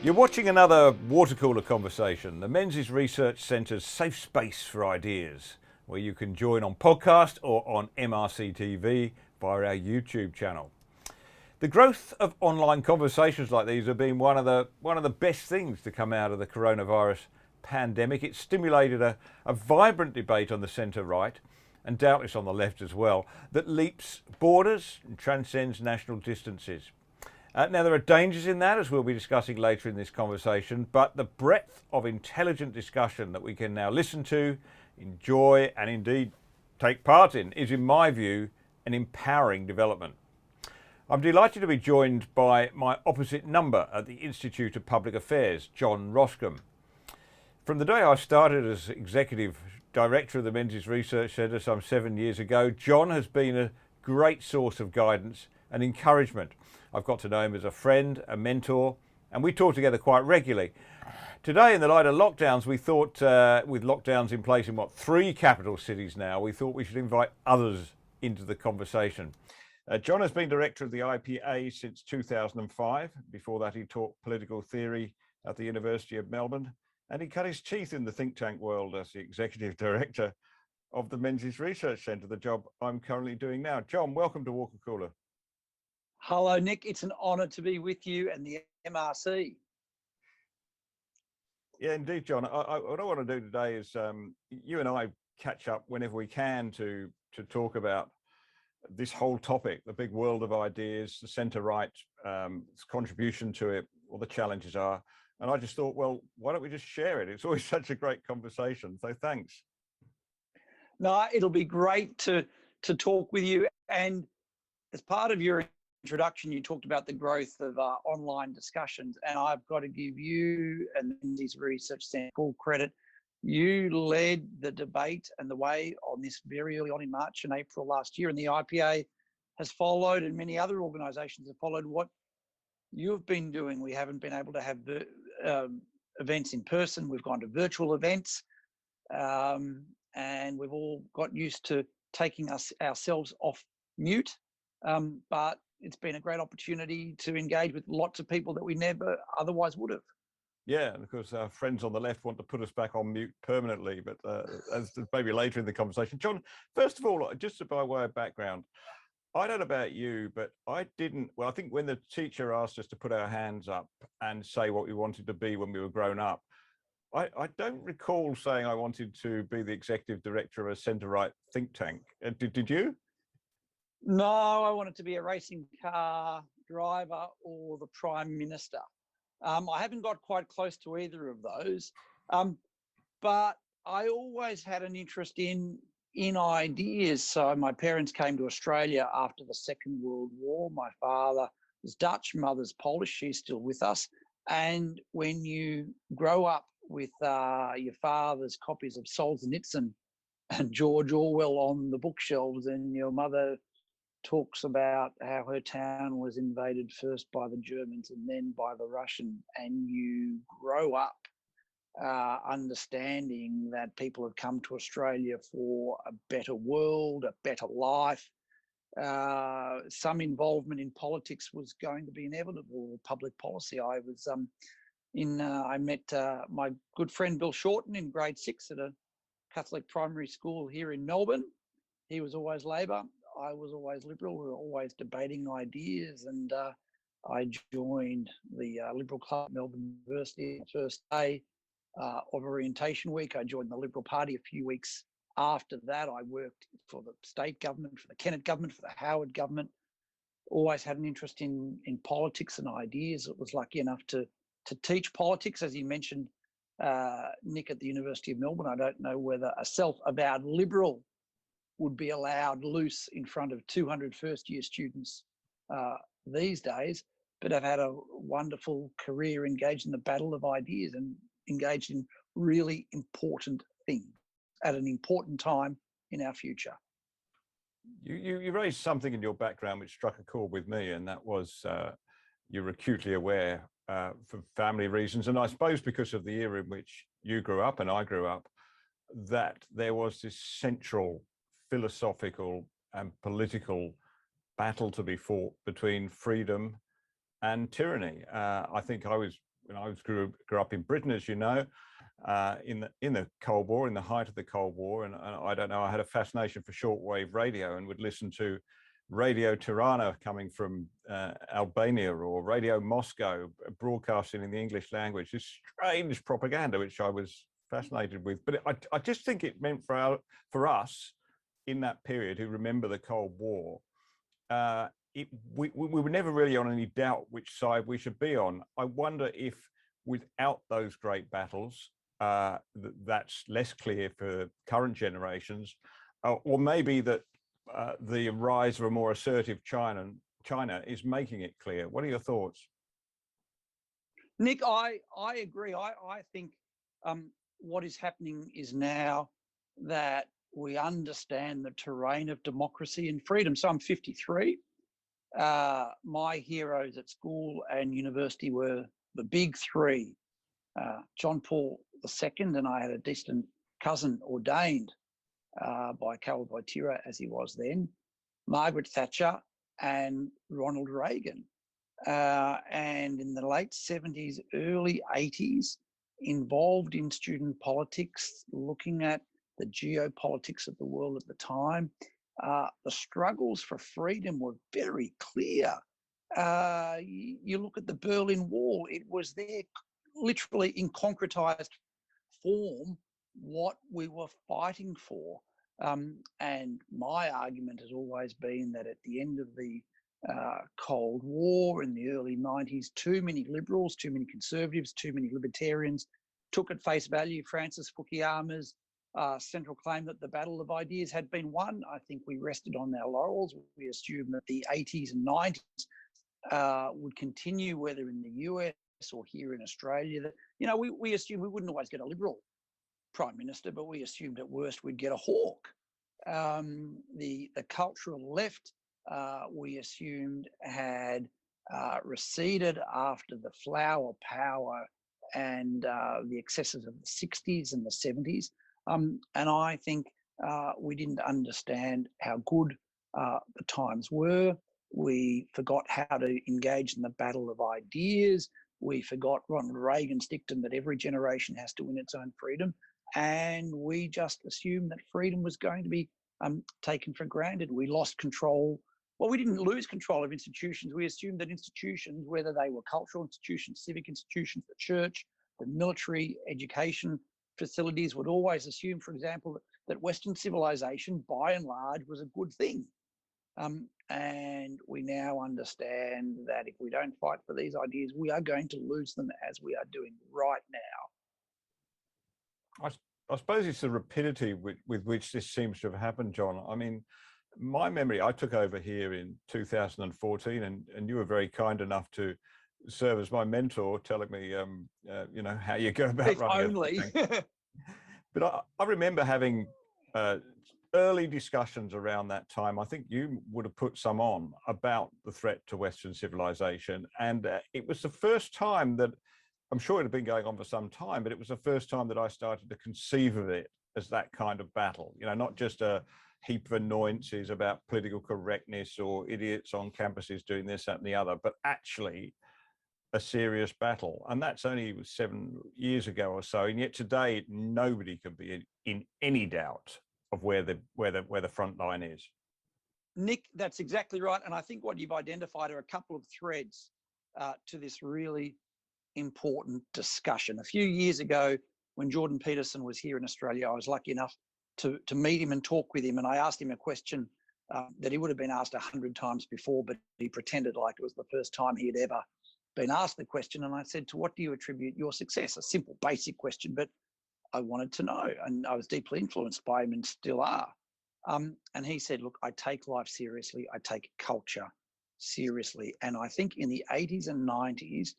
You're watching another Watercooler conversation, the Menzies Research Centre's safe space for ideas, where you can join on podcast or on MRC TV via our YouTube channel. The growth of online conversations like these have been one of the best things to come out of the coronavirus pandemic. It's stimulated a vibrant debate on the centre right, and doubtless on the left as well, that leaps borders and transcends national distances. Now, there are dangers in that, as we'll be discussing later in this conversation, but the breadth of intelligent discussion that we can now listen to, enjoy, and indeed take part in is, in my view, an empowering development. I'm delighted to be joined by my opposite number at the Institute of Public Affairs, John Roskam. From the day I started as Executive Director of the Menzies Research Centre some 7 years ago, John has been a great source of guidance and encouragement. I've got to know him as a friend, a mentor, and we talk together quite regularly. Today, in the light of lockdowns, we thought, with lockdowns in place in 3 capital cities now, we thought we should invite others into the conversation. John has been director of the IPA since 2005. Before that, he taught political theory at the University of Melbourne, and he cut his teeth in the think tank world as the executive director of the Menzies Research Centre, the job I'm currently doing now. John, welcome to Watercooler. Hello, Nick. It's an honour to be with you and the MRC. Yeah, indeed, John. What I want to do today is you and I catch up whenever we can to talk about this whole topic, the big world of ideas, the centre-right, its contribution to it, what the challenges are. And I just thought, well, why don't we just share it? It's always such a great conversation. So thanks. No, it'll be great to talk with you. And as part of your introduction, you talked about the growth of online discussions, and I've got to give you and the Menzies Research Centre full credit. You led the debate and the way on this very early on in March and April last year, and the IPA has followed, and many other organisations have followed what you've been doing. We haven't been able to have events in person. We've gone to virtual events, and we've all got used to taking ourselves off mute. But it's been a great opportunity to engage with lots of people that we never otherwise would have. Yeah, and of course, our friends on the left want to put us back on mute permanently, but as maybe later in the conversation. John, first of all, just by way of background, I don't know about you, but I didn't. Well, I think when the teacher asked us to put our hands up and say what we wanted to be when we were grown up, I don't recall saying I wanted to be the executive director of a centre-right think tank. Did you? No, I wanted to be a racing car driver or the Prime Minister. I haven't got quite close to either of those, but I always had an interest in ideas. So my parents came to Australia after the Second World War. My father was Dutch, mother's Polish. She's still with us. And when you grow up with your father's copies of Solzhenitsyn and George Orwell on the bookshelves, and your mother talks about how her town was invaded first by the Germans and then by the Russian, and you grow up understanding that people have come to Australia for a better world, a better life. Some involvement in politics was going to be inevitable, public policy. I met my good friend Bill Shorten in grade 6 at a Catholic primary school here in Melbourne. He was always Labor. I was always Liberal. We were always debating ideas, and I joined the Liberal Club at Melbourne University the first day of orientation week. I joined the Liberal Party a few weeks after that. I worked for the state government, for the Kennett government, for the Howard government. Always had an interest in politics and ideas. It was lucky enough to teach politics, as you mentioned, Nick, at the University of Melbourne. I don't know whether a self-avowed Liberal would be allowed loose in front of 200 first-year students these days, but I've had a wonderful career engaged in the battle of ideas and engaged in really important things at an important time in our future. You raised something in your background which struck a chord with me, and that was you're acutely aware for family reasons, and I suppose because of the era in which you grew up and I grew up, that there was this central philosophical and political battle to be fought between freedom and tyranny. I think I was when I grew up in Britain, as you know, in the Cold War, in the height of the Cold War, and I don't know, I had a fascination for shortwave radio and would listen to Radio Tirana coming from Albania, or Radio Moscow broadcasting in the English language. This strange propaganda, which I was fascinated with. But I just think it meant for us in that period who remember the Cold War, we were never really on any doubt which side we should be on. I wonder if without those great battles, that's less clear for current generations, or maybe that the rise of a more assertive China is making it clear. What are your thoughts? Nick, I agree. I think what is happening is now that we understand the terrain of democracy and freedom. So I'm 53. My heroes at school and university were the big three: John Paul II, and I had a distant cousin ordained by Cal Wojtyla, as he was then, Margaret Thatcher, and Ronald Reagan. And in the late 70s, early 80s, involved in student politics, looking at the geopolitics of the world at the time. The struggles for freedom were very clear. You look at the Berlin Wall, it was there literally in concretized form what we were fighting for. And my argument has always been that at the end of the Cold War in the early 90s, too many liberals, too many conservatives, too many libertarians took at face value Francis Fukuyama's central claim that the battle of ideas had been won. I think we rested on our laurels. We assumed that the 80s and 90s would continue, whether in the US or here in Australia. That, you know, we assumed we wouldn't always get a liberal prime minister, but we assumed at worst we'd get a hawk. The cultural left, we assumed, had receded after the flower power and the excesses of the 60s and the 70s. And I think we didn't understand how good the times were. We forgot how to engage in the battle of ideas. We forgot Ronald Reagan's dictum that every generation has to win its own freedom. And we just assumed that freedom was going to be taken for granted. We lost control. Well, we didn't lose control of institutions. We assumed that institutions, whether they were cultural institutions, civic institutions, the church, the military, education facilities, would always assume, for example, that Western civilization, by and large, was a good thing. And we now understand that if we don't fight for these ideas, we are going to lose them, as we are doing right now. I suppose it's the rapidity with which this seems to have happened, John. I mean, my memory, I took over here in 2014, and you were very kind enough to serve as my mentor, telling me, you know, how you go about running. If only. But I remember having early discussions around that time. I think you would have put some on about the threat to Western civilization. And it was the first time that, I'm sure it had been going on for some time, but it was the first time that I started to conceive of it as that kind of battle. You know, not just a heap of annoyances about political correctness or idiots on campuses doing this, that, and the other, but actually a serious battle. And that's only 7 years ago or so. And yet today, nobody can be in any doubt of where the front line is. Nick, that's exactly right. And I think what you've identified are a couple of threads to this really important discussion. A few years ago, when Jordan Peterson was here in Australia, I was lucky enough to meet him and talk with him. And I asked him a question that he would have been asked 100 times before, but he pretended like it was the first time he had ever been asked the question. And I said, to what do you attribute your success? A simple, basic question, but I wanted to know. And I was deeply influenced by him and still are. And he said, look, I take life seriously. I take culture seriously. And I think in the 80s and 90s,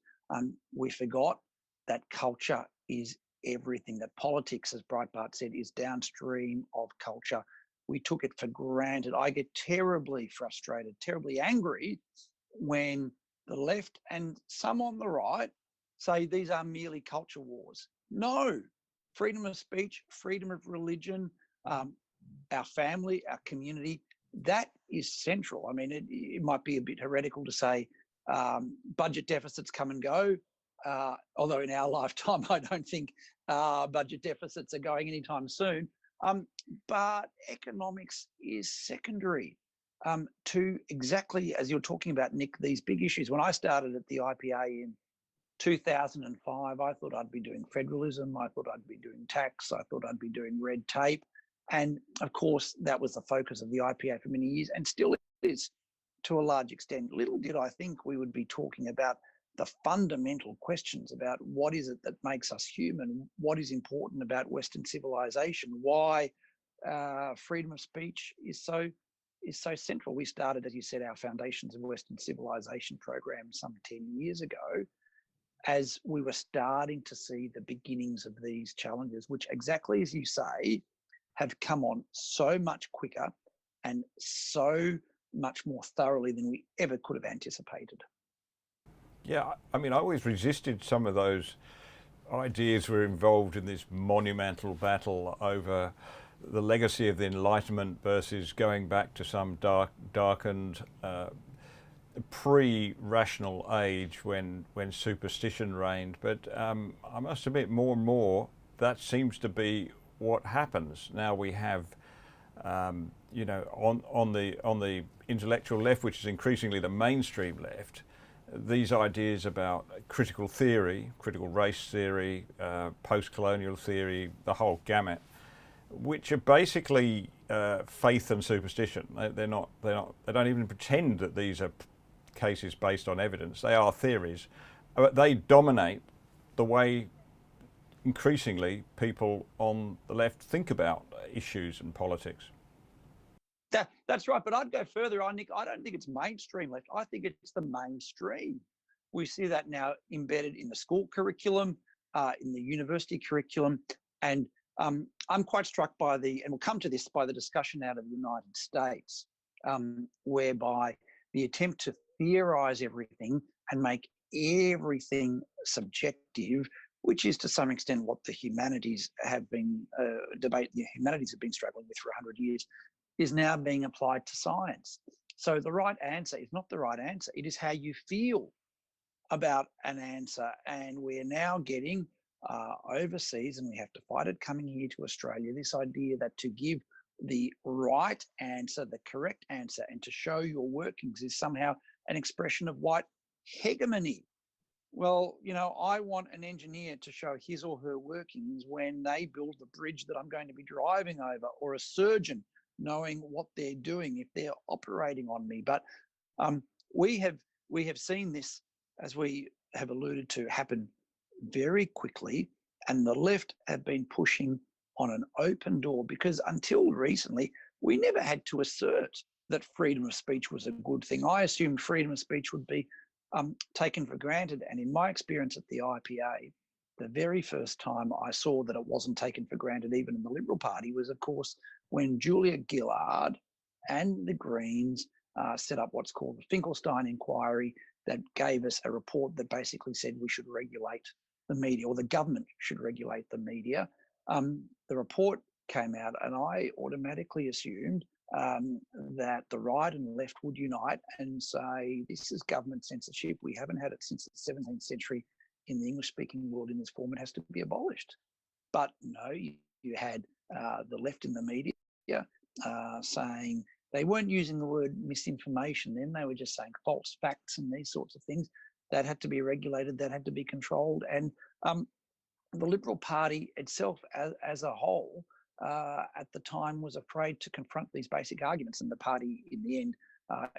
we forgot that culture is everything, that politics, as Breitbart said, is downstream of culture. We took it for granted. I get terribly frustrated, terribly angry when the left and some on the right say these are merely culture wars. No, freedom of speech, freedom of religion, our family, our community, that is central. I mean, it might be a bit heretical to say budget deficits come and go. although in our lifetime, I don't think budget deficits are going anytime soon. But economics is secondary to exactly, as you're talking about, Nick, these big issues. When I started at the IPA in 2005, I thought I'd be doing federalism. I thought I'd be doing tax. I thought I'd be doing red tape. And of course, that was the focus of the IPA for many years and still is to a large extent. Little did I think we would be talking about the fundamental questions about what is it that makes us human, what is important about Western civilization, why freedom of speech is so central. We started, as you said, our Foundations of Western Civilization program some 10 years ago, as we were starting to see the beginnings of these challenges, which, exactly as you say, have come on so much quicker and so much more thoroughly than we ever could have anticipated. Yeah, I mean, I always resisted some of those ideas were involved in this monumental battle over the legacy of the Enlightenment versus going back to some darkened pre-rational age when superstition reigned. But I must admit, more and more, that seems to be what happens. Now we have, you know, on the intellectual left, which is increasingly the mainstream left, these ideas about critical theory, critical race theory, post-colonial theory, the whole gamut, which are basically faith and superstition. They don't even pretend that these are cases based on evidence. They are theories, but they dominate the way increasingly people on the left think about issues and politics. That's right, but I'd go further on, Nick. I don't think it's mainstream left. I think it's the mainstream. We see that now embedded in the school curriculum, in the university curriculum, and I'm quite struck by and we'll come to this, by the discussion out of the United States, whereby the attempt to theorize everything and make everything subjective, which is to some extent what the humanities have been the humanities have been struggling with for 100 years, is now being applied to science. So the right answer is not the right answer. It is how you feel about an answer. And we're now getting overseas, and we have to fight it coming here to Australia, this idea that to give the right answer, the correct answer, and to show your workings is somehow an expression of white hegemony. Well, you know, I want an engineer to show his or her workings when they build the bridge that I'm going to be driving over, or a surgeon knowing what they're doing if they're operating on me. But we have seen this, as we have alluded to, happen very quickly, and the left have been pushing on an open door, because until recently we never had to assert that freedom of speech was a good thing. I assumed freedom of speech would be taken for granted, and in my experience at the IPA, the very first time I saw that it wasn't taken for granted even in the Liberal Party was, of course, when Julia Gillard and the Greens set up what's called the Finkelstein inquiry, that gave us a report that basically said we should regulate the media, or the government should regulate the media. The report came out, and I automatically assumed that the right and left would unite and say, this is government censorship. We haven't had it since the 17th century in the English-speaking world in this form. It has to be abolished. But no, you had the left in the media saying, they weren't using the word misinformation then, they were just saying false facts and these sorts of things. That had to be regulated, that had to be controlled. And the Liberal Party itself as a whole at the time was afraid to confront these basic arguments. And the party in the end,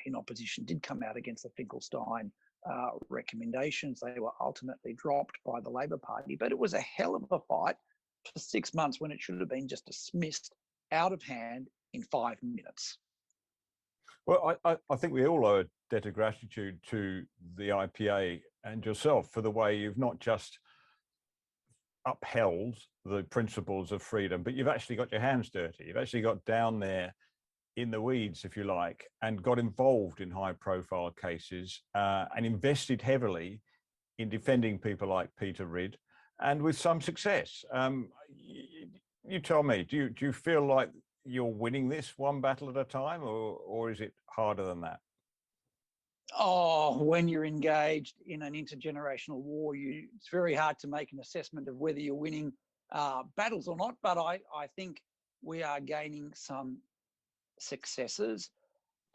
in opposition, did come out against the Finkelstein recommendations. They were ultimately dropped by the Labor Party, but it was a hell of a fight for 6 months when it should have been just dismissed out of hand in 5 minutes. Well, I think we all owe a debt of gratitude to the IPA and yourself for the way you've not just upheld the principles of freedom, but you've actually got your hands dirty. You've actually got down there in the weeds, if you like, and got involved in high-profile cases and invested heavily in defending people like Peter Ridd, and with some success. You tell me, do you feel like you're winning this one battle at a time, or is it harder than that? Oh, when you're engaged in an intergenerational war, it's very hard to make an assessment of whether you're winning battles or not. But I think we are gaining some successes.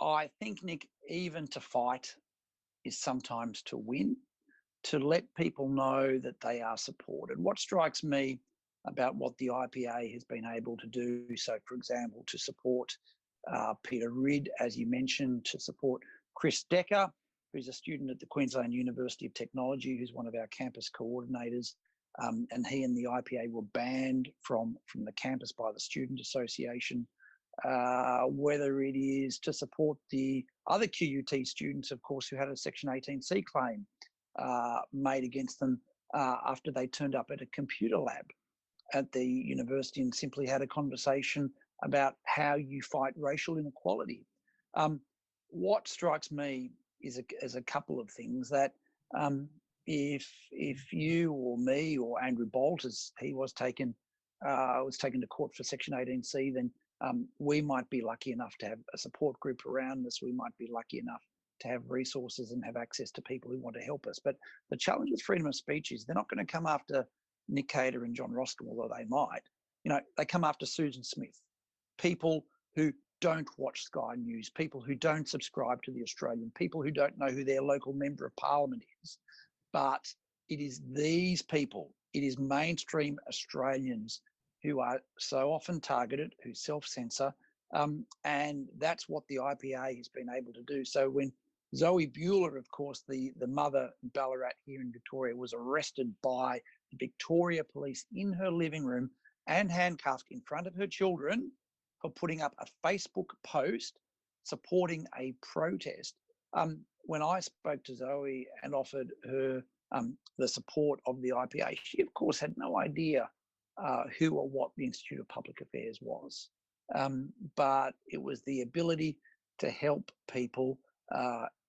I think, Nick, even to fight is sometimes to win, to let people know that they are supported. What strikes me about what the IPA has been able to do, so for example, to support Peter Ridd, as you mentioned, to support Chris Decker, who's a student at the Queensland University of Technology, who's one of our campus coordinators. And he and the IPA were banned from the campus by the Student Association. Whether it is to support the other QUT students, of course, who had a Section 18C claim made against them after they turned up at a computer lab at the university and simply had a conversation about how you fight racial inequality. What strikes me is a couple of things that if you or me or Andrew Bolt, as he was taken to court for Section 18C, then we might be lucky enough to have a support group around us. We might be lucky enough to have resources and have access to people who want to help us. But the challenge with freedom of speech is they're not going to come after Nick Cater and John Roskam, although they might. They come after Susan Smith, people who don't watch Sky News, people who don't subscribe to The Australian, people who don't know who their local member of parliament is. But it is these people, it is mainstream Australians who are so often targeted, who self-censor, and that's what the IPA has been able to do. So when Zoe Buhler, of course, the mother in Ballarat here in Victoria, was arrested by the Victoria Police in her living room and handcuffed in front of her children for putting up a Facebook post supporting a protest. When I spoke to Zoe and offered her the support of the IPA, she, of course, had no idea who or what the Institute of Public Affairs was. But it was the ability to help people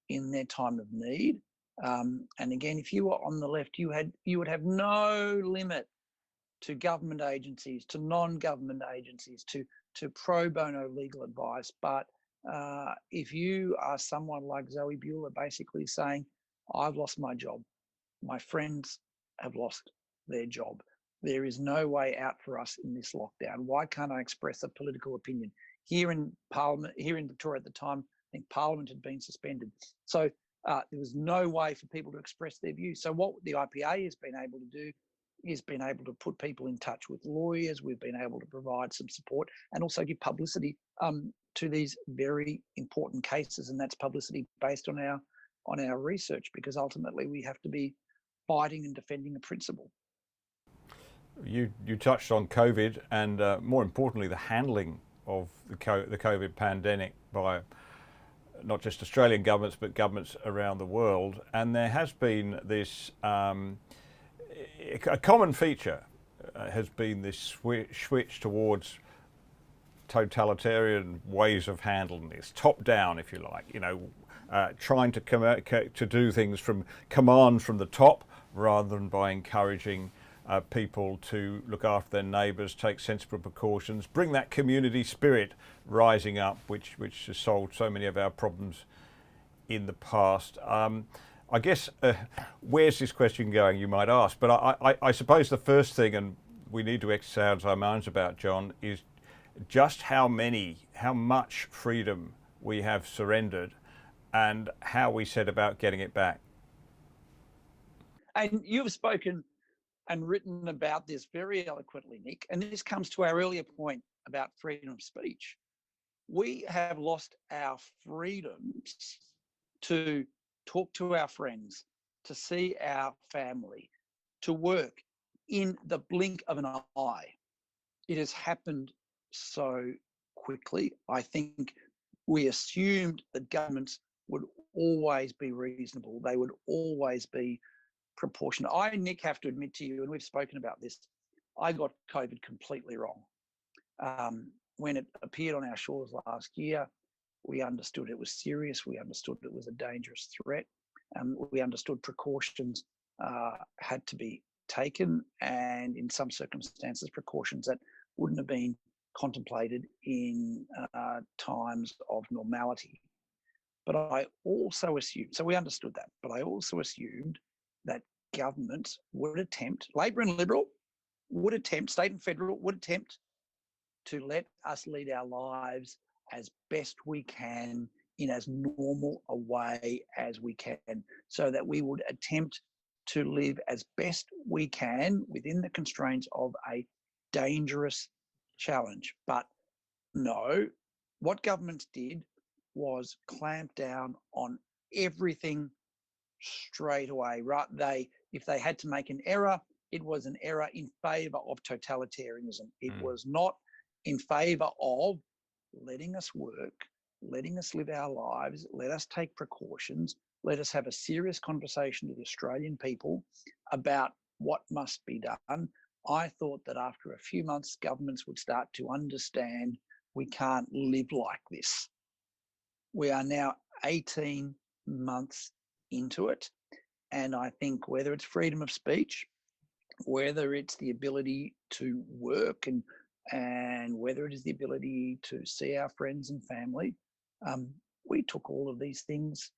in their time of need. And again, if you were on the left, you would have no limit to government agencies, to non-government agencies, to pro bono legal advice. But if you are someone like Zoe Buhler, basically saying, I've lost my job, my friends have lost their job, there is no way out for us in this lockdown. Why can't I express a political opinion? Here in Parliament, here in Victoria at the time, I think Parliament had been suspended. So there was no way for people to express their views. So what the IPA has been able to do is been able to put people in touch with lawyers. We've been able to provide some support and also give publicity to these very important cases. And that's publicity based on our research, because ultimately we have to be fighting and defending a principle. You touched on COVID and more importantly the handling of the COVID pandemic by not just Australian governments but governments around the world, and there has been this a common feature has been this switch towards totalitarian ways of handling this, top down, if you like. Trying to do things from command from the top rather than by encouraging people to look after their neighbours, take sensible precautions, bring that community spirit rising up, which has solved so many of our problems in the past. I guess, where's this question going, you might ask, but I suppose the first thing, and we need to exercise our minds about, John, is just how much freedom we have surrendered and how we set about getting it back. And you've spoken and written about this very eloquently, Nick, and this comes to our earlier point about freedom of speech. We have lost our freedoms to talk to our friends, to see our family, to work in the blink of an eye. It has happened so quickly. I think we assumed that governments would always be reasonable. They would always be proportionate. I, Nick, have to admit to you, and we've spoken about this, I got COVID completely wrong. When it appeared on our shores last year, we understood it was serious. We understood it was a dangerous threat. We understood precautions had to be taken, and in some circumstances, precautions that wouldn't have been contemplated in times of normality. But I also assumed, so we understood that, but I also assumed that governments would attempt, Labor and Liberal would attempt, state and federal would attempt to let us lead our lives as best we can in as normal a way as we can, so that we would attempt to live as best we can within the constraints of a dangerous challenge. But no, what governments did was clamp down on everything straight away, right? If they had to make an error, it was an error in favor of totalitarianism. It was not in favor of letting us work, letting us live our lives, let us take precautions, let us have a serious conversation with the Australian people about what must be done. I thought that after a few months, governments would start to understand we can't live like this. We are now 18 months into it. And I think whether it's freedom of speech, whether it's the ability to work, and whether it is the ability to see our friends and family, we took all of these things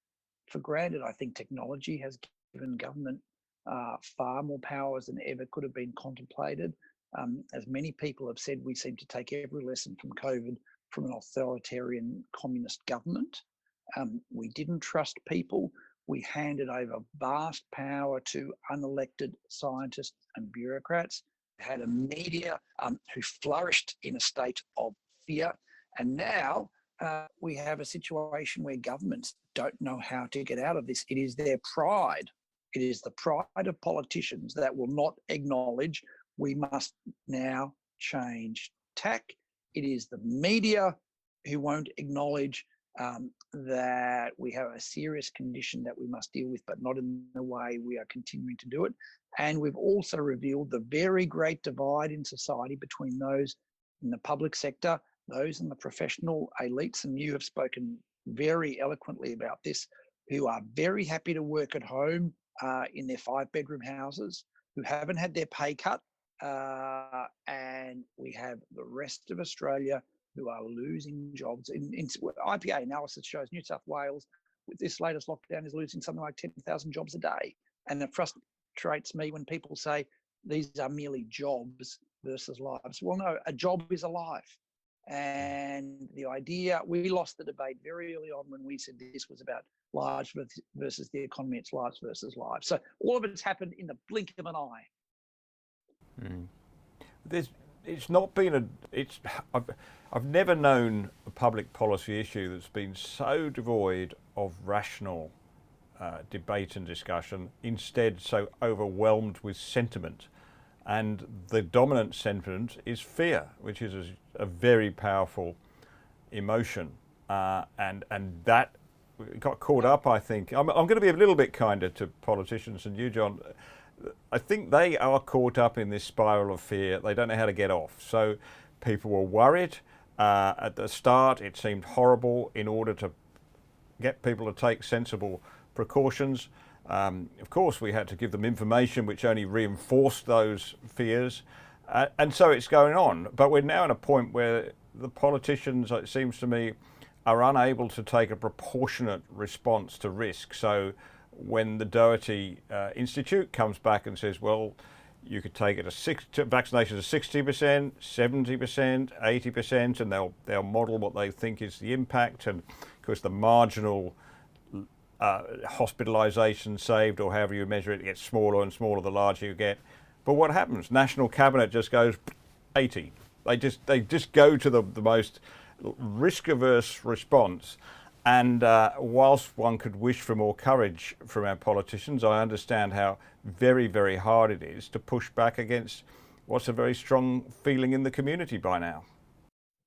for granted. I think technology has given government far more powers than ever could have been contemplated. As many people have said, we seem to take every lesson from COVID from an authoritarian communist government. We didn't trust people. We handed over vast power to unelected scientists and bureaucrats. We had a media who flourished in a state of fear. And now we have a situation where governments don't know how to get out of this. It is their pride. It is the pride of politicians that will not acknowledge we must now change tack. It is the media who won't acknowledge that we have a serious condition that we must deal with, but not in the way we are continuing to do it. And we've also revealed the very great divide in society between those in the public sector, those in the professional elites, and you have spoken very eloquently about this, who are very happy to work at home in their 5-bedroom houses, who haven't had their pay cut. And we have the rest of Australia who are losing jobs. In IPA analysis shows New South Wales, with this latest lockdown, is losing something like 10,000 jobs a day. And it frustrates me when people say these are merely jobs versus lives. Well, no, a job is a life. And the idea, we lost the debate very early on when we said this was about lives versus the economy. It's lives versus lives. So all of it's happened in the blink of an eye. It's not been I've never known a public policy issue that's been so devoid of rational debate and discussion, instead so overwhelmed with sentiment. And the dominant sentiment is fear, which is a very powerful emotion. And that got caught up, I think. I'm going to be a little bit kinder to politicians and you, John. I think they are caught up in this spiral of fear. They don't know how to get off. So people were worried. At the start, it seemed horrible. In order to get people to take sensible precautions, of course, we had to give them information which only reinforced those fears. And so it's going on. But we're now at a point where the politicians, it seems to me, are unable to take a proportionate response to risk. So when the Doherty Institute comes back and says, well, you could take it vaccinations of 60%, 70%, 80%, and they'll model what they think is the impact, and of course the marginal hospitalisation saved, or however you measure it, gets smaller and smaller the larger you get. But what happens? National Cabinet just goes 80. They just go to the most risk-averse response. And whilst one could wish for more courage from our politicians, I understand how very, very hard it is to push back against what's a very strong feeling in the community by now.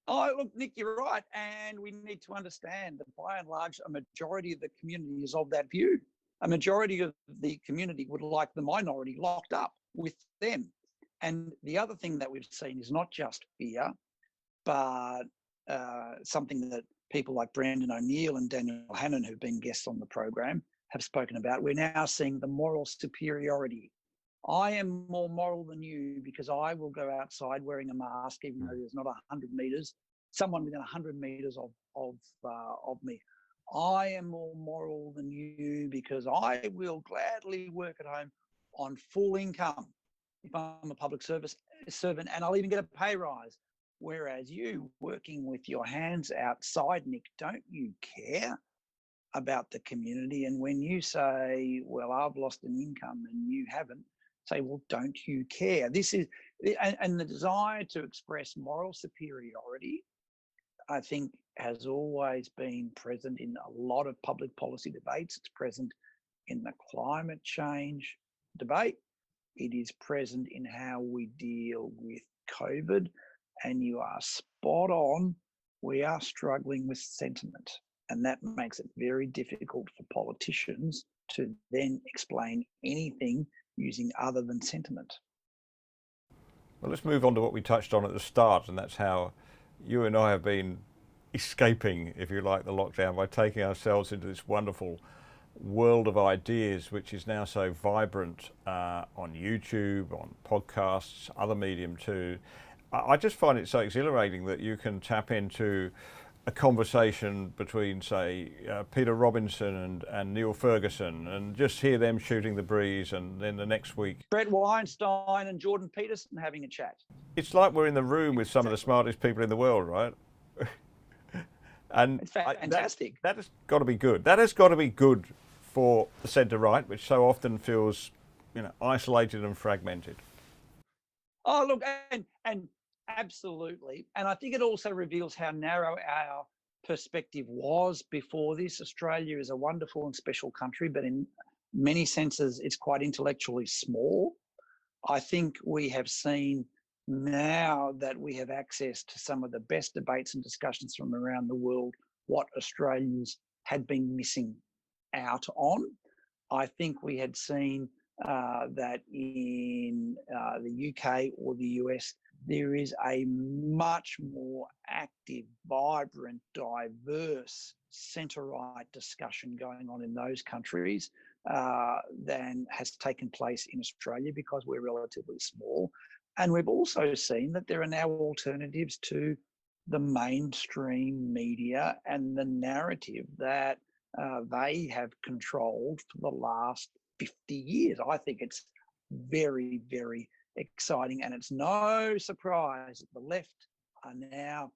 Oh, look, Nick, you're right. And we need to understand that by and large, a majority of the community is of that view. A majority of the community would like the minority locked up with them. And the other thing that we've seen is not just fear, but something that people like Brandon O'Neill and Daniel Hannan, who've been guests on the program, have spoken about. We're now seeing the moral superiority. I am more moral than you because I will go outside wearing a mask, even though there's not 100 meters, someone within 100 meters of me. I am more moral than you because I will gladly work at home on full income if I'm a public service servant, and I'll even get a pay rise. Whereas you working with your hands outside, Nick, don't you care about the community? And when you say, well, I've lost an income and you haven't, say, well, don't you care? This is, and the desire to express moral superiority, I think, has always been present in a lot of public policy debates. It's present in the climate change debate. It is present in how we deal with COVID. And you are spot on. We are struggling with sentiment. And that makes it very difficult for politicians to then explain anything using other than sentiment. Well, let's move on to what we touched on at the start, and that's how you and I have been escaping, if you like, the lockdown by taking ourselves into this wonderful world of ideas, which is now so vibrant on YouTube, on podcasts, other medium too. I just find it so exhilarating that you can tap into a conversation between, say, Peter Robinson and Neil Ferguson, and just hear them shooting the breeze, and then the next week Brett Weinstein and Jordan Peterson having a chat. it's like we're in the room with some of the smartest people in the world, right? And it's fantastic. That has got to be good. That has got to be good for the centre right, which so often feels, isolated and fragmented. Oh, look, and absolutely. And I think it also reveals how narrow our perspective was before this. Australia is a wonderful and special country, but in many senses, it's quite intellectually small. I think we have seen now that we have access to some of the best debates and discussions from around the world, what Australians had been missing out on. I think we had seen that in the UK or the US, there is a much more active, vibrant, diverse centre-right discussion going on in those countries than has taken place in Australia because we're relatively small. And we've also seen that there are now alternatives to the mainstream media and the narrative that they have controlled for the last 50 years. I think it's very, very exciting. And it's no surprise that the left are now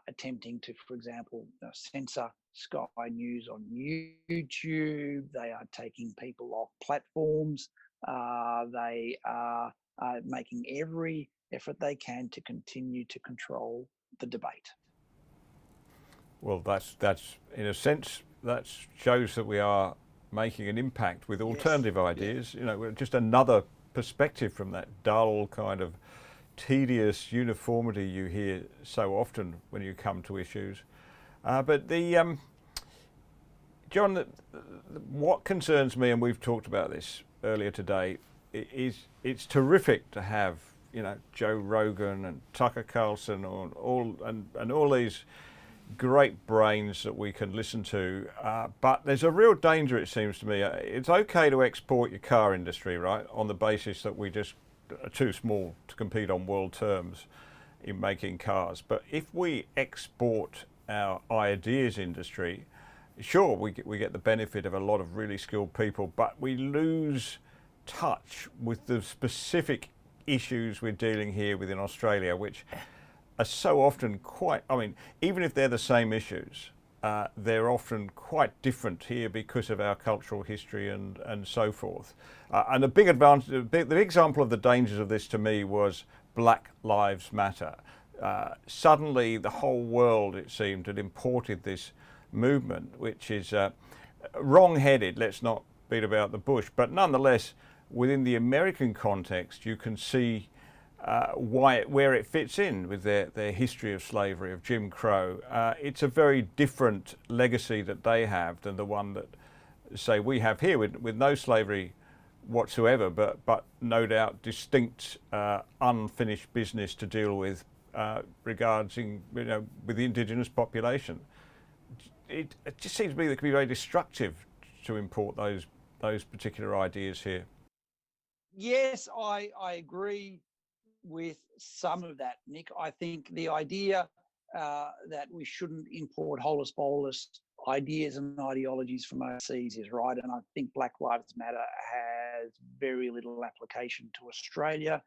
attempting to, for example, censor Sky News on YouTube. They are taking people off platforms. They are making every effort they can to continue to control the debate. Well, that's in a sense, that shows that we are making an impact with alternative ideas. Just another perspective from that dull kind of tedious uniformity you hear so often when you come to issues. But John, what concerns me, and we've talked about this earlier today, is it's terrific to have Joe Rogan and Tucker Carlson and all these great brains that we can listen to, but there's a real danger, it seems to me. It's okay to export your car industry, right, on the basis that we just are too small to compete on world terms in making cars. But if we export our ideas industry, sure, we get the benefit of a lot of really skilled people, but we lose touch with the specific issues we're dealing here within Australia, which are so often even if they're the same issues, they're often quite different here because of our cultural history and so forth. And the big advantage, the example of the dangers of this to me was Black Lives Matter. Suddenly the whole world, it seemed, had imported this movement, which is wrong-headed, let's not beat about the bush, but nonetheless, within the American context, you can see where it fits in with their history of slavery, of Jim Crow. It's a very different legacy that they have than the one that, say, we have here with no slavery whatsoever, but no doubt distinct unfinished business to deal with regarding with the indigenous population. It just seems to me that it can be very destructive to import those particular ideas here. Yes, I agree with some of that, Nick. I think the idea that we shouldn't import holus bolus ideas and ideologies from overseas is right. And I think Black Lives Matter has very little application to Australia.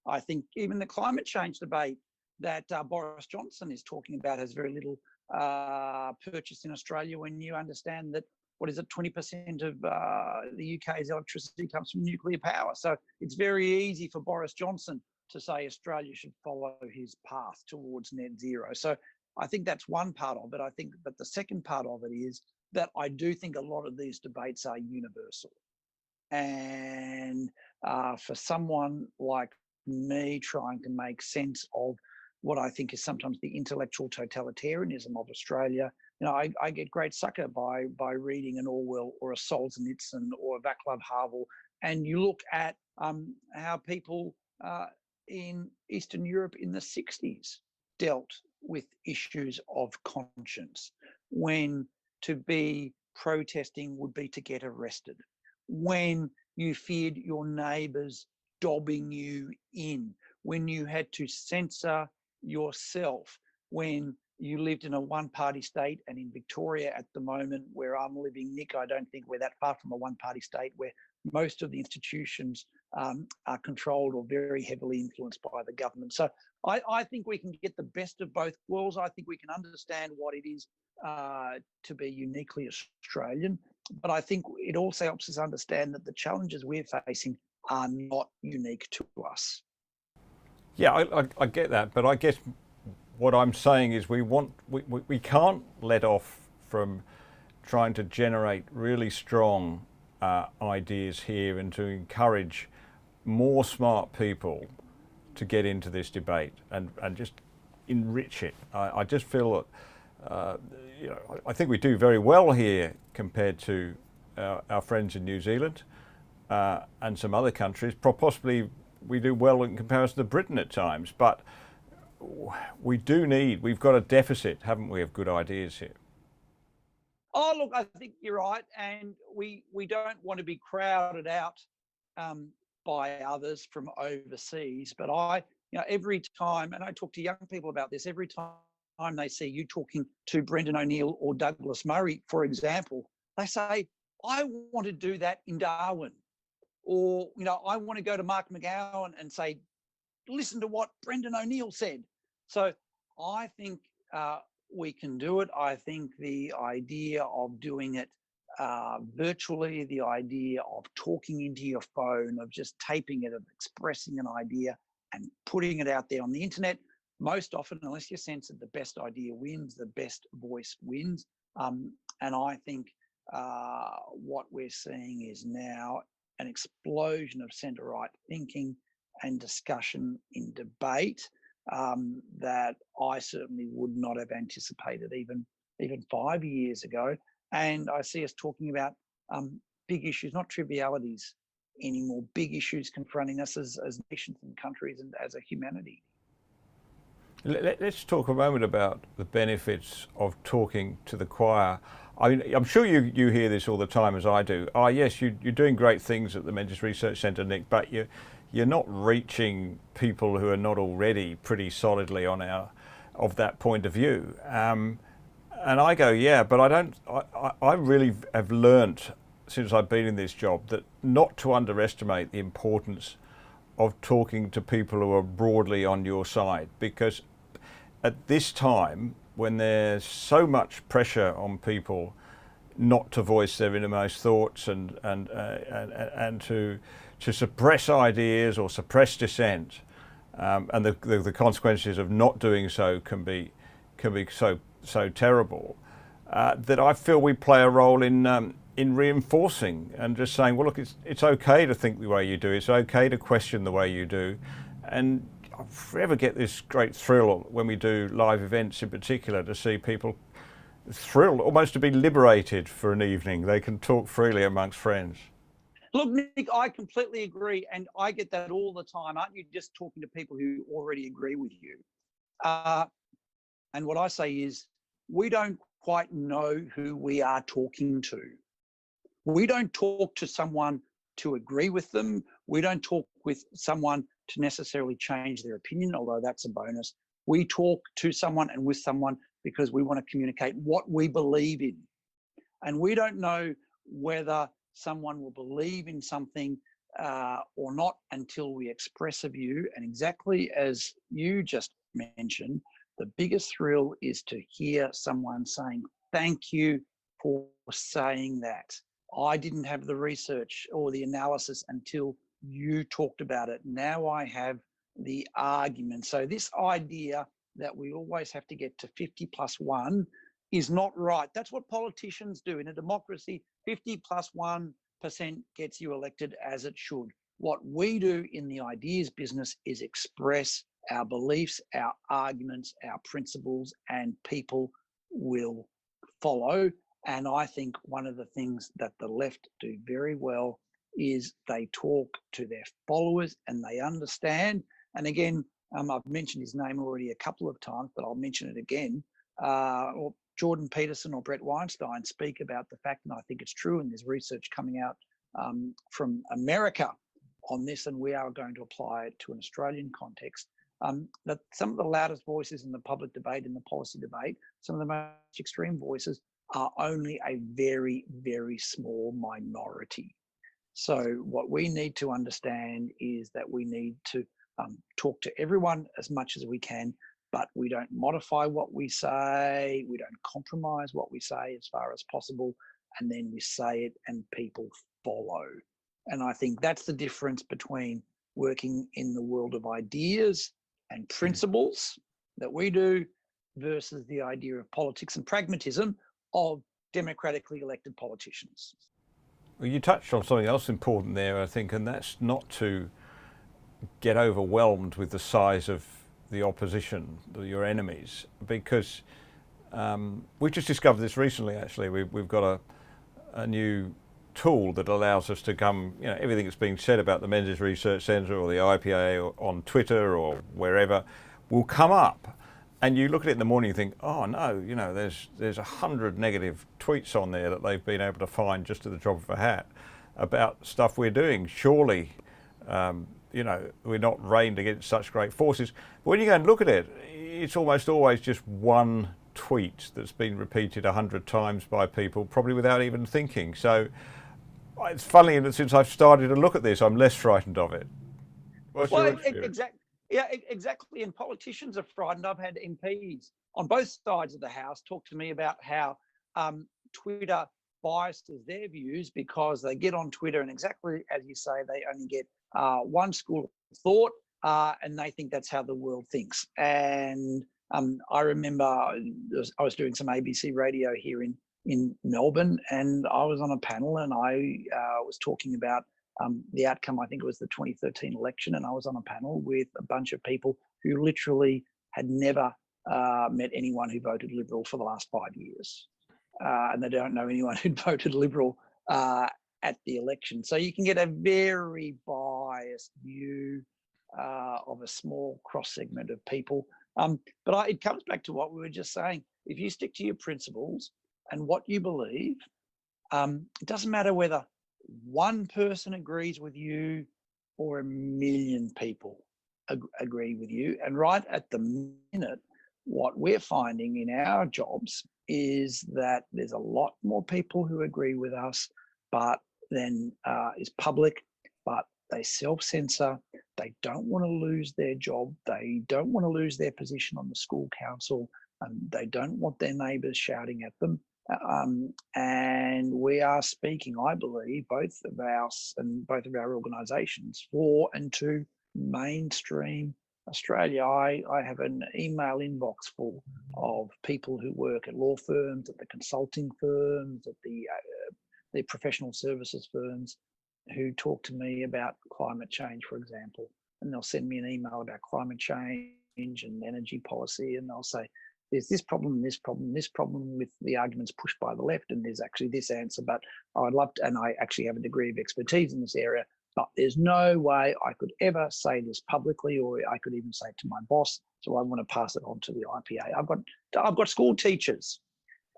I think even the climate change debate that Boris Johnson is talking about has very little purchase in Australia when you understand that, 20% of the UK's electricity comes from nuclear power. So it's very easy for Boris Johnson to say Australia should follow his path towards net zero. So I think that's one part of it. But the second part of it is that I do think a lot of these debates are universal. And for someone like me trying to make sense of what I think is sometimes the intellectual totalitarianism of Australia, I get great succor by reading an Orwell or a Solzhenitsyn or a Václav Havel, and you look at how people in Eastern Europe in the 60s dealt with issues of conscience, when to be protesting would be to get arrested, when you feared your neighbours dobbing you in, when you had to censor yourself, when you lived in a one-party state. And in Victoria at the moment where I'm living, Nick, I don't think we're that far from a one-party state where most of the institutions are controlled or very heavily influenced by the government. So I think we can get the best of both worlds. I think we can understand what it is to be uniquely Australian, but I think it also helps us understand that the challenges we're facing are not unique to us. Yeah, I get that, but I guess what I'm saying is we can't let off from trying to generate really strong ideas here and to encourage more smart people to get into this debate and just enrich it. I just feel that I think we do very well here compared to our friends in New Zealand and some other countries. Possibly we do well in comparison to Britain at times, but we've got a deficit, haven't we, of good ideas here? Oh, look, I think you're right. And we don't want to be crowded out by others from overseas. But every time, and I talk to young people about this, every time they see you talking to Brendan O'Neill or Douglas Murray, for example, they say, I want to do that in Darwin. Or, I want to go to Mark McGowan and say, listen to what Brendan O'Neill said. So I think we can do it. I think the idea of doing it virtually, the idea of talking into your phone, of just taping it, of expressing an idea and putting it out there on the internet, most often, unless you're censored, the best idea wins, the best voice wins. And I think what we're seeing is now an explosion of centre-right thinking and discussion in debate that I certainly would not have anticipated even 5 years ago. And I see us talking about big issues, not trivialities anymore, big issues confronting us as nations and countries and as a humanity. Let's talk a moment about the benefits of talking to the choir. I mean, I'm sure you hear this all the time, as I do. Oh, yes, you're doing great things at the Menzies Research Centre, Nick, but you're not reaching people who are not already pretty solidly of that point of view. And I go, yeah, but I really have learnt since I've been in this job that not to underestimate the importance of talking to people who are broadly on your side, because at this time, when there's so much pressure on people not to voice their innermost thoughts and to suppress ideas or suppress dissent, and the consequences of not doing so can be so terrible, that I feel we play a role in reinforcing and just saying, well, look, it's okay to think the way you do. It's okay to question the way you do, and I forever get this great thrill when we do live events, in particular, to see people thrilled, almost to be liberated for an evening. They can talk freely amongst friends. Look, Nick, I completely agree, and I get that all the time. Aren't you just talking to people who already agree with you? And what I say is, we don't quite know who we are talking to. We don't talk to someone to agree with them. We don't talk with someone to necessarily change their opinion, although that's a bonus. We talk to someone and with someone because we want to communicate what we believe in. And we don't know whether someone will believe in something or not until we express a view. And exactly as you just mentioned, the biggest thrill is to hear someone saying, thank you for saying that. I didn't have the research or the analysis until you talked about it. Now I have the argument. So this idea that we always have to get to 50+1 is not right. That's what politicians do. In a democracy, 50+1% gets you elected, as it should. What we do in the ideas business is express our beliefs, our arguments, our principles, and people will follow. And I think one of the things that the left do very well is they talk to their followers and they understand. And again, I've mentioned his name already a couple of times, but I'll mention it again. Or Jordan Peterson or Brett Weinstein speak about the fact, and I think it's true, and there's research coming out from America on this, and we are going to apply it to an Australian context, that some of the loudest voices in the public debate, in the policy debate, some of the most extreme voices are only a very, very small minority. So what we need to understand is that we need to talk to everyone as much as we can, but we don't modify what we say, we don't compromise what we say as far as possible, and then we say it and people follow. And I think that's the difference between working in the world of ideas and principles that we do versus the idea of politics and pragmatism of democratically elected politicians. Well, you touched on something else important there, I think, and that's not to get overwhelmed with the size of the opposition, your enemies, because we just discovered this recently. Actually, we've got a new tool that allows us to come, everything that's being said about the Menzies Research Centre or the IPA or on Twitter or wherever will come up, and you look at it in the morning and think, oh no, there's 100 negative tweets on there that they've been able to find just at the drop of a hat about stuff we're doing. Surely we're not reigned against such great forces. But when you go and look at it, it's almost always just one tweet that's been repeated 100 times by people, probably without even thinking. So it's funny that since I've started to look at this, I'm less frightened of it. What's your experience? Exactly. And politicians are frightened. I've had MPs on both sides of the House talk to me about how Twitter biases their views because they get on Twitter and exactly as you say, they only get one school of thought and they think that's how the world thinks. And I remember I was doing some ABC radio here in Melbourne, and I was on a panel and I was talking about the outcome. I think it was the 2013 election, and I was on a panel with a bunch of people who literally had never met anyone who voted Liberal for the last 5 years. And they don't know anyone who'd voted Liberal at the election. So you can get a very biased view of a small cross segment of people. But it comes back to what we were just saying. If you stick to your principles and what you believe, it doesn't matter whether one person agrees with you or 1 million people agree with you. And right at the minute, what we're finding in our jobs is that there's a lot more people who agree with us, but then is public, but they self-censor. They don't want to lose their job. They don't want to lose their position on the school council. They don't want their neighbours shouting at them. And we are speaking, I believe, both of our organisations for and to mainstream Australia. I have an email inbox full of people who work at law firms, at the consulting firms, at the professional services firms, who talk to me about climate change, for example, and they'll send me an email about climate change and energy policy, and they'll say, there's this problem, this problem, this problem with the arguments pushed by the left, and there's actually this answer, but I'd love to, and I actually have a degree of expertise in this area, but there's no way I could ever say this publicly, or I could even say it to my boss, so I want to pass it on to the IPA. I've got school teachers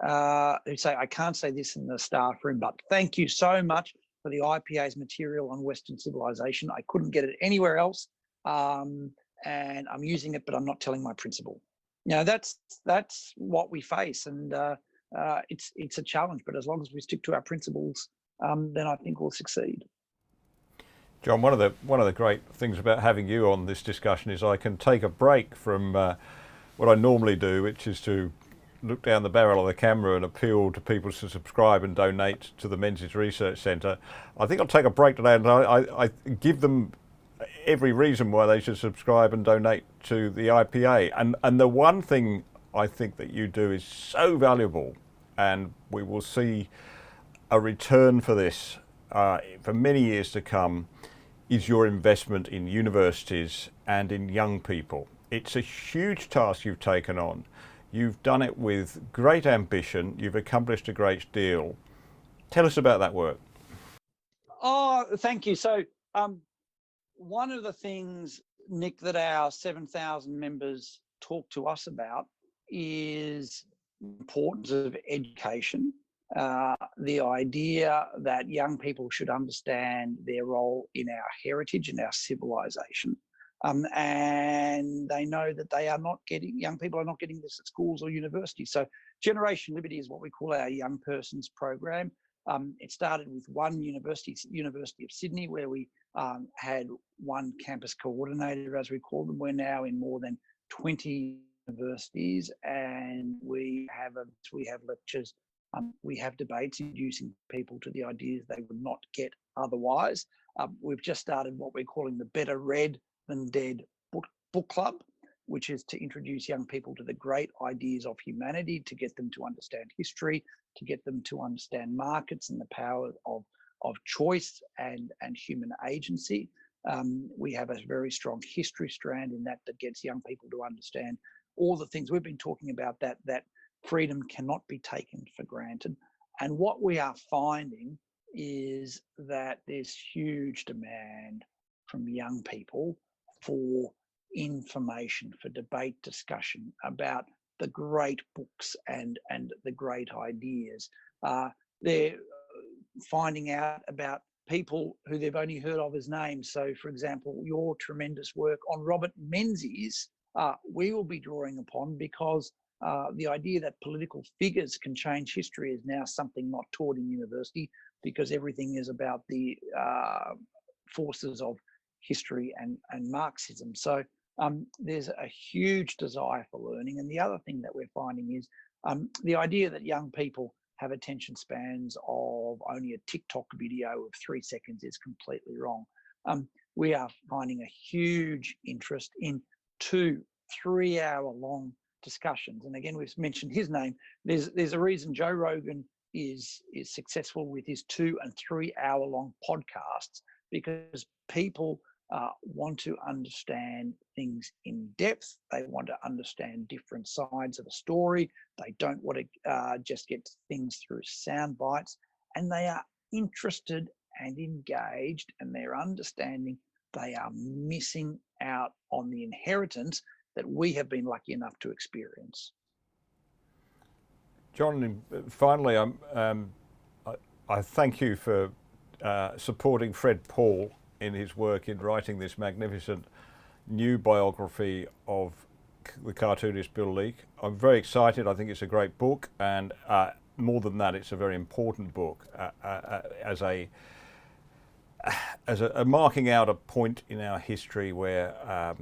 who say, I can't say this in the staff room, but thank you so much for the IPA's material on Western civilization. I couldn't get it anywhere else. and I'm using it, but I'm not telling my principal. That's what we face, and it's a challenge. But as long as we stick to our principles, then I think we'll succeed. John, one of the great things about having you on this discussion is I can take a break from what I normally do, which is to look down the barrel of the camera and appeal to people to subscribe and donate to the Menzies Research Centre. I think I'll take a break today, and I give them every reason why they should subscribe and donate to the IPA. And the one thing I think that you do is so valuable, and we will see a return for this for many years to come, is your investment in universities and in young people. It's a huge task you've taken on. You've done it with great ambition. You've accomplished a great deal. Tell us about that work. Oh, thank you. So one of the things, Nick, that our 7,000 members talk to us about is the importance of education. The idea that young people should understand their role in our heritage and our civilization. And they know that young people are not getting this at schools or universities. So Generation Liberty is what we call our young persons program. It started with one university, University of Sydney, where we had one campus coordinator, as we call them. We're now in more than 20 universities, and we have lectures, we have debates, introducing people to the ideas they would not get otherwise. We've just started what we're calling the Better Read Than Dead book club, which is to introduce young people to the great ideas of humanity, to get them to understand history, to get them to understand markets and the power of choice and human agency. We have a very strong history strand in that gets young people to understand all the things we've been talking about, that freedom cannot be taken for granted. And what we are finding is that there's huge demand from young people for information, for debate, discussion about the great books and the great ideas. They're finding out about people who they've only heard of as names. So, for example, your tremendous work on Robert Menzies, we will be drawing upon, because the idea that political figures can change history is now something not taught in university, because everything is about the forces of history and Marxism. So there's a huge desire for learning. And the other thing that we're finding is the idea that young people have attention spans of only a TikTok video of 3 seconds is completely wrong. We are finding a huge interest in 2-3 hour long discussions. And again, we've mentioned his name. There's a reason Joe Rogan is successful with his 2 and 3 hour long podcasts, because people want to understand things in depth. They want to understand different sides of a story. They don't want to just get things through sound bites, and they are interested and engaged, and they're understanding they are missing out on the inheritance that we have been lucky enough to experience. John, finally, I thank you for supporting Fred Paul in his work in writing this magnificent new biography of the cartoonist Bill Leak. I'm very excited. I think it's a great book, and more than that, it's a very important book as a marking out a point in our history where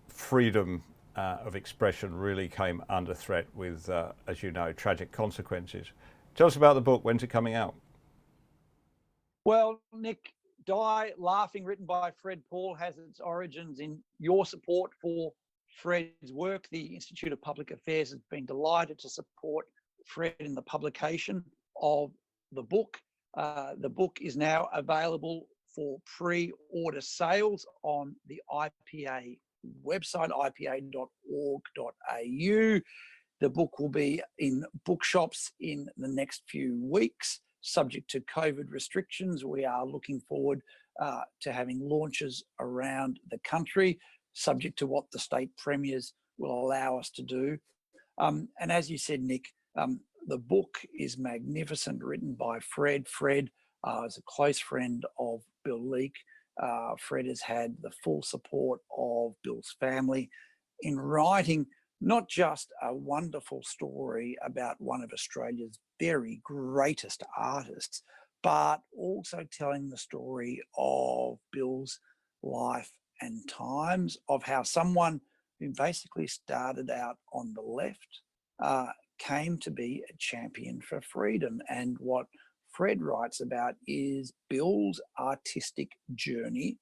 freedom of expression really came under threat with, as you know, tragic consequences. Tell us about the book. When's it coming out? Well, Nick, Die Laughing, written by Fred Paul, has its origins in your support for Fred's work. The Institute of Public Affairs has been delighted to support Fred in the publication of the book. The book is now available for pre-order sales on the IPA website, ipa.org.au. The book will be in bookshops in the next few weeks, subject to COVID restrictions. We are looking forward to having launches around the country, subject to what the state premiers will allow us to do. And as you said, Nick, the book is magnificent, written by Fred. Fred is a close friend of Bill Leak, Fred has had the full support of Bill's family in writing not just a wonderful story about one of Australia's very greatest artists, but also telling the story of Bill's life and times, of how someone who basically started out on the left came to be a champion for freedom. And what Fred writes about is Bill's artistic journey,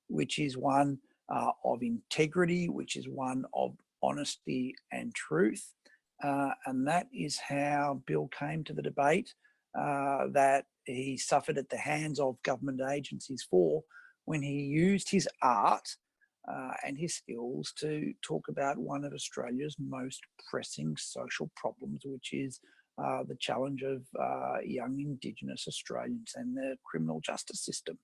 which is one of integrity, which is one of honesty and truth. And that is how Bill came to the debate that he suffered at the hands of government agencies for, when he used his art and his skills to talk about one of Australia's most pressing social problems, which is the challenge of young Indigenous Australians and the criminal justice system.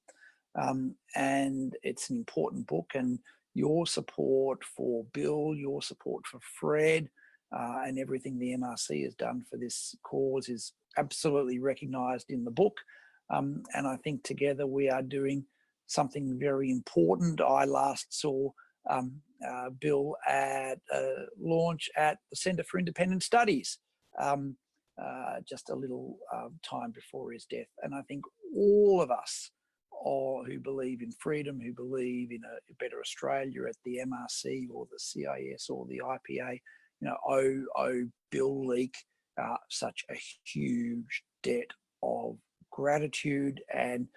And it's an important book, and your support for Bill, your support for Fred, and everything the MRC has done for this cause is absolutely recognised in the book. And I think together we are doing something very important. I last saw Bill at a launch at the Centre for Independent Studies just a little time before his death. And I think all of us who believe in freedom, who believe in a better Australia at the MRC or the CIS or the IPA, owe Bill Leake such a huge debt of gratitude. And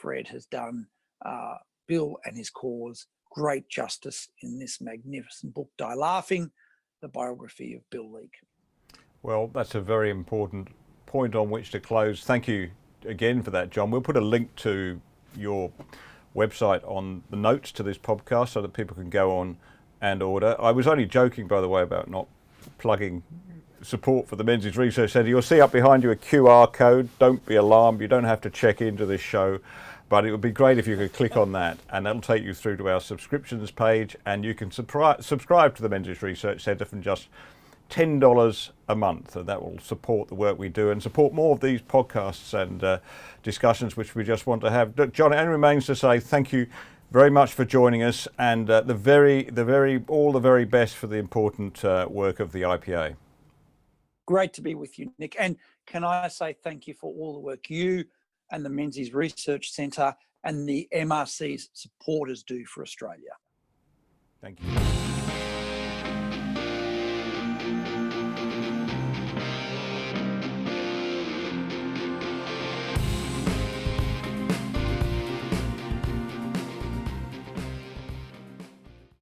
Fred has done Bill and his cause great justice in this magnificent book, Die Laughing, the biography of Bill Leake. Well, that's a very important point on which to close. Thank you again for that, John. We'll put a link to your website on the notes to this podcast so that people can go on and order. I was only joking, by the way, about not plugging support for the Menzies Research Centre. You'll see up behind you a QR code. Don't be alarmed. You don't have to check into this show, but it would be great if you could click on that, and that'll take you through to our subscriptions page, and you can subscribe to the Menzies Research Centre from just $10 a month, and that will support the work we do and support more of these podcasts and discussions which we just want to have. John, it only remains to say thank you very much for joining us, and all the very best for the important work of the IPA. Great to be with you, Nick. And can I say thank you for all the work you and the Menzies Research Centre and the MRC's supporters do for Australia. Thank you.